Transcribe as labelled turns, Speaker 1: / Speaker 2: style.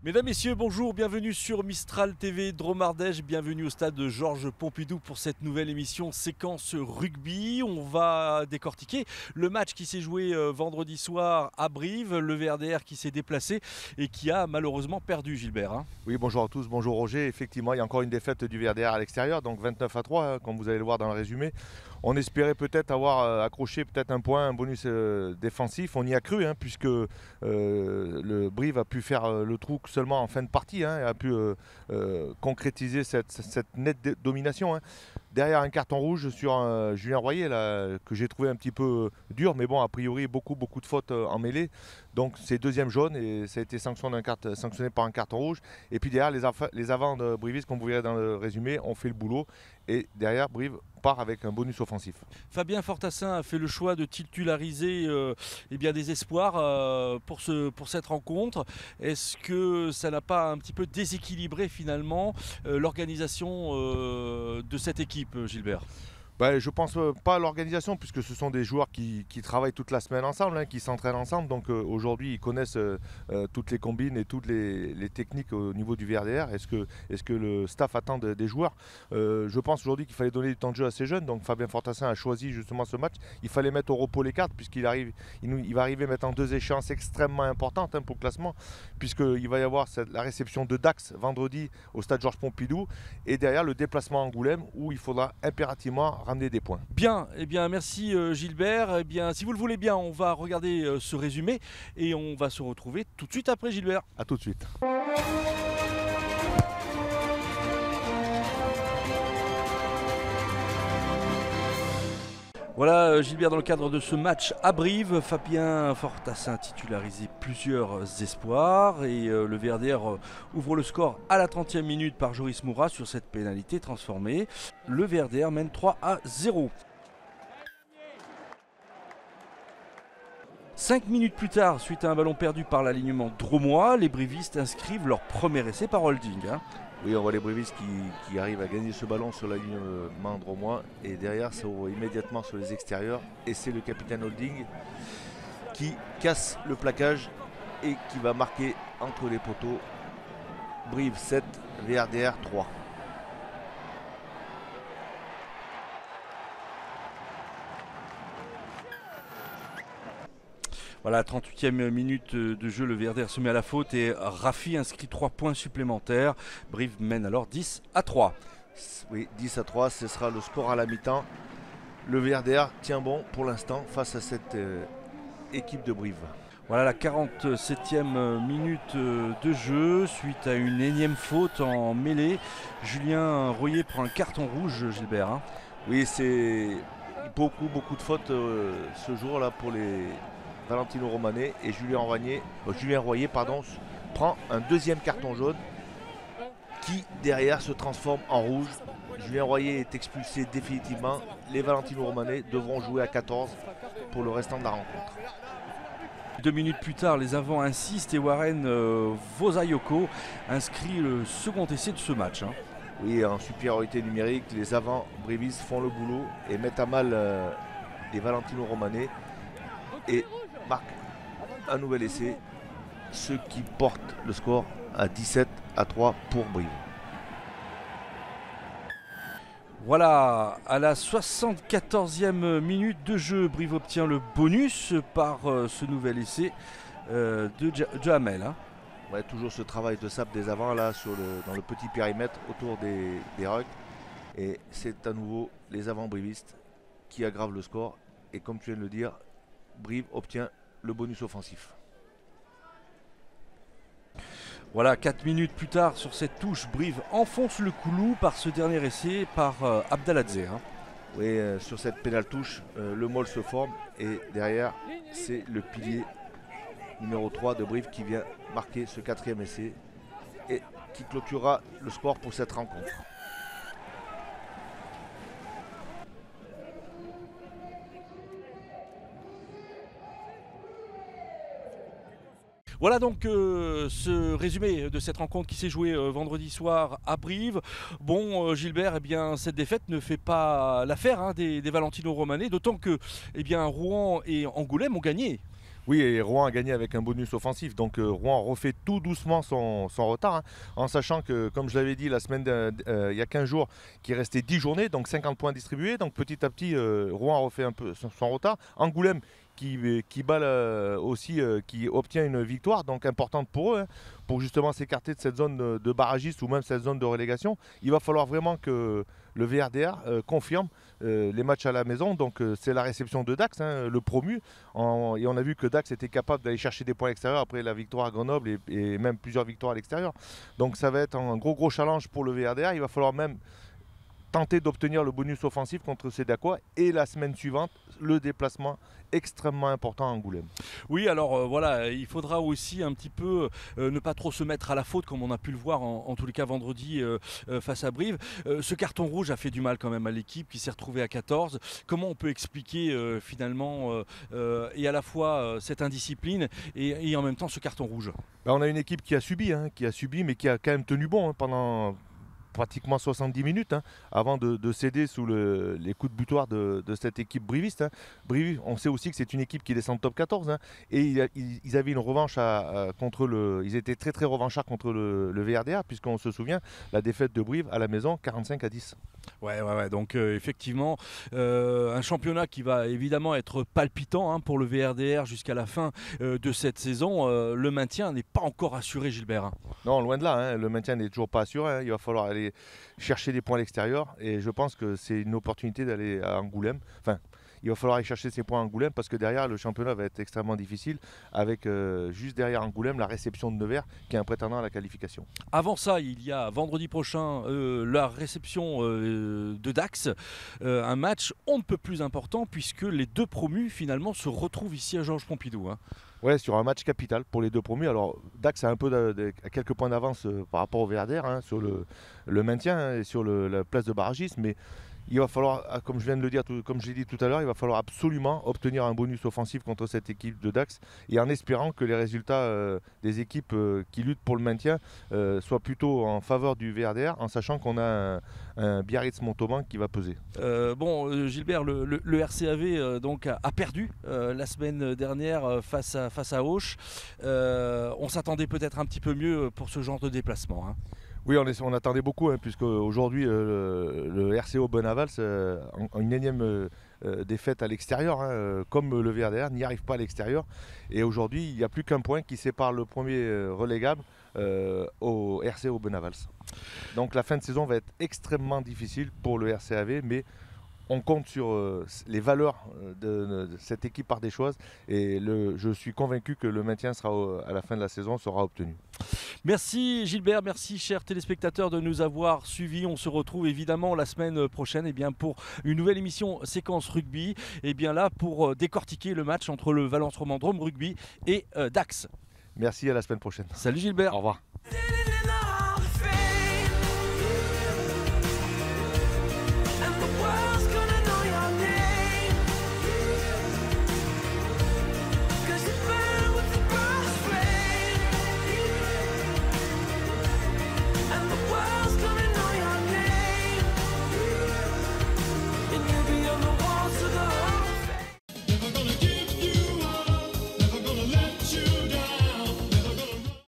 Speaker 1: Mesdames, Messieurs, bonjour, bienvenue sur Mistral TV Drôme Ardèche, bienvenue au stade de Georges Pompidou pour cette nouvelle émission Séquence Rugby. On va décortiquer le match qui s'est joué vendredi soir à Brive, le VRDR qui s'est déplacé et qui a malheureusement perdu, Gilbert.
Speaker 2: Oui, bonjour à tous, bonjour Roger. Effectivement, il y a encore une défaite du VRDR à l'extérieur, donc 29-3, comme vous allez le voir dans le résumé. On espérait peut-être avoir accroché peut-être un point, un bonus défensif. On y a cru, puisque le Brive a pu faire le trou seulement en fin de partie, a pu concrétiser cette nette domination. Derrière un carton rouge sur Julien Royer, là, que j'ai trouvé un petit peu dur, mais bon, a priori, beaucoup de fautes en mêlée. Donc c'est deuxième jaune et ça a été sanctionné par un carton rouge. Et puis derrière, les avants de Brivis, comme vous verrez dans le résumé, ont fait le boulot. Et derrière, Brive part avec un bonus offensif.
Speaker 1: Fabien Fortassin a fait le choix de titulariser des espoirs pour cette rencontre. Est-ce que ça n'a pas un petit peu déséquilibré finalement l'organisation de cette équipe, Gilbert ?
Speaker 2: Je pense pas à l'organisation, puisque ce sont des joueurs qui travaillent toute la semaine ensemble, qui s'entraînent ensemble. Donc aujourd'hui, ils connaissent toutes les combines et toutes les techniques au niveau du VRDR. Est-ce que le staff attend des joueurs ? Je pense aujourd'hui qu'il fallait donner du temps de jeu à ces jeunes. Donc Fabien Fortassin a choisi justement ce match. Il fallait mettre au repos les cartes, puisqu'il va arriver maintenant deux échéances extrêmement importantes pour le classement, puisqu'il va y avoir la réception de Dax vendredi au stade Georges Pompidou, et derrière le déplacement à Angoulême, où il faudra impérativement ramener des points.
Speaker 1: Bien, merci Gilbert. Si vous le voulez bien, on va regarder ce résumé et on va se retrouver tout de suite après, Gilbert.
Speaker 2: A tout de suite.
Speaker 1: Voilà Gilbert, dans le cadre de ce match à Brive, Fabien Fortassin a titularisé plusieurs espoirs et le VRDR ouvre le score à la 30e minute par Joris Moura sur cette pénalité transformée. Le VRDR mène 3-0. 5 minutes plus tard, suite à un ballon perdu par l'alignement drômois, les brivistes inscrivent leur premier essai par holding.
Speaker 2: Oui, on voit les brivistes qui arrivent à gagner ce ballon sur la ligne drômois, et derrière ça ouvre immédiatement sur les extérieurs, et c'est le capitaine Holding qui casse le plaquage et qui va marquer entre les poteaux. Brive 7, VRDR 3.
Speaker 1: Voilà, 38e minute de jeu, le VRDR se met à la faute et Rafi inscrit 3 points supplémentaires. Brive mène alors 10-3.
Speaker 2: Oui, 10-3, ce sera le score à la mi-temps. Le VRDR tient bon pour l'instant face à cette équipe de Brive.
Speaker 1: Voilà la 47e minute de jeu, suite à une énième faute en mêlée. Julien Royer prend un carton rouge, Gilbert.
Speaker 2: Oui, c'est beaucoup de fautes ce jour-là pour les Valentino Romanet, et Julien Royer prend un deuxième carton jaune qui derrière se transforme en rouge. Julien Royer est expulsé définitivement. Les Valentino Romanet devront jouer à 14 pour le restant de la rencontre.
Speaker 1: 2 minutes plus tard, les avants insistent et Warren Vosayoko inscrit le second essai de ce match.
Speaker 2: Oui, en supériorité numérique, les avants Brivis font le boulot et mettent à mal les Valentino Romanet et marque un nouvel essai, ce qui porte le score à 17-3 pour Brive.
Speaker 1: Voilà, à la 74e minute de jeu, Brive obtient le bonus par ce nouvel essai de Jamel.
Speaker 2: Ouais, toujours ce travail de sape des avants là dans le petit périmètre autour des rucks, et c'est à nouveau les avants brivistes qui aggravent le score, et comme tu viens de le dire, Brive obtient le bonus offensif.
Speaker 1: Voilà, 4 minutes plus tard, sur cette touche, Brive enfonce le clou par ce dernier essai par Abdaladze.
Speaker 2: Oui, sur cette pénale touche, le môle se forme, et derrière, c'est le pilier numéro 3 de Brive qui vient marquer ce 4e essai et qui clôturera le score pour cette rencontre.
Speaker 1: Voilà donc ce résumé de cette rencontre qui s'est jouée vendredi soir à Brive. Bon Gilbert, cette défaite ne fait pas l'affaire des Valentino Romanet, d'autant que Rouen et Angoulême ont gagné.
Speaker 2: Oui, et Rouen a gagné avec un bonus offensif. Donc Rouen refait tout doucement son retard, hein, en sachant que, comme je l'avais dit la semaine il y a 15 jours, qu'il restait 10 journées, donc 50 points distribués. Donc petit à petit, Rouen refait un peu son retard. Angoulême qui bat aussi, qui obtient une victoire donc importante pour eux, hein, pour justement s'écarter de cette zone de barragiste ou même cette zone de relégation. Il va falloir vraiment que le VRDR confirme les matchs à la maison. Donc c'est la réception de Dax, hein, le promu. Et on a vu que Dax était capable d'aller chercher des points à l'extérieur après la victoire à Grenoble et même plusieurs victoires à l'extérieur. Donc ça va être un gros challenge pour le VRDR. Il va falloir même tenter d'obtenir le bonus offensif contre Cédacois et la semaine suivante, le déplacement extrêmement important à Angoulême.
Speaker 1: Oui, alors voilà, il faudra aussi un petit peu ne pas trop se mettre à la faute comme on a pu le voir en tous les cas vendredi face à Brive. Ce carton rouge a fait du mal quand même à l'équipe qui s'est retrouvée à 14. Comment on peut expliquer finalement et à la fois cette indiscipline et en même temps ce carton rouge?
Speaker 2: On a une équipe qui a subi, mais qui a quand même tenu bon, hein, pendant pratiquement 70 minutes, hein, avant de céder sous les coups de butoir de cette équipe briviste, hein. Brive, on sait aussi que c'est une équipe qui descend de top 14, hein, et ils avaient une revanche ils étaient très revanchards contre le VRDA, puisqu'on se souvient la défaite de Brive à la maison 45-10.
Speaker 1: Ouais, donc effectivement un championnat qui va évidemment être palpitant, hein, pour le VRDR jusqu'à la fin de cette saison. Le maintien n'est pas encore assuré, Gilbert, hein.
Speaker 2: Non, loin de là, hein, le maintien n'est toujours pas assuré, hein. Il va falloir aller chercher des points à l'extérieur et je pense que c'est une opportunité d'aller à Angoulême. Enfin, il va falloir aller chercher ces points à Angoulême parce que derrière le championnat va être extrêmement difficile avec juste derrière Angoulême la réception de Nevers qui est un prétendant à la qualification.
Speaker 1: Avant ça, il y a vendredi prochain la réception de Dax, un match on ne peut plus important puisque les deux promus finalement se retrouvent ici à Georges Pompidou, hein.
Speaker 2: Ouais, sur un match capital pour les deux promus. Alors Dax a un peu à quelques points d'avance par rapport au VRDR, hein, sur le maintien, hein, et sur la place de barragisme, mais il va falloir, comme je viens de le dire, comme je l'ai dit tout à l'heure, il va falloir absolument obtenir un bonus offensif contre cette équipe de Dax et en espérant que les résultats des équipes qui luttent pour le maintien soient plutôt en faveur du VRDR, en sachant qu'on a un Biarritz-Montauban qui va peser.
Speaker 1: Gilbert, le RCAV donc a perdu la semaine dernière face à Auch. On s'attendait peut-être un petit peu mieux pour ce genre de déplacement, hein.
Speaker 2: Oui, on attendait beaucoup, hein, puisque aujourd'hui le RCO Bonavals a une énième défaite à l'extérieur, hein, comme le VRDR n'y arrive pas à l'extérieur. Et aujourd'hui, il n'y a plus qu'un point qui sépare le premier relégable au RCO Bonavals. Donc la fin de saison va être extrêmement difficile pour le RCAV, mais on compte sur les valeurs de cette équipe ardéchoise et je suis convaincu que le maintien à la fin de la saison sera obtenu.
Speaker 1: Merci Gilbert, merci chers téléspectateurs de nous avoir suivis. On se retrouve évidemment la semaine prochaine pour une nouvelle émission Séquence Rugby. Là pour décortiquer le match entre le Valence Romandrome Rugby et Dax.
Speaker 2: Merci, à la semaine prochaine.
Speaker 1: Salut Gilbert.
Speaker 2: Au revoir.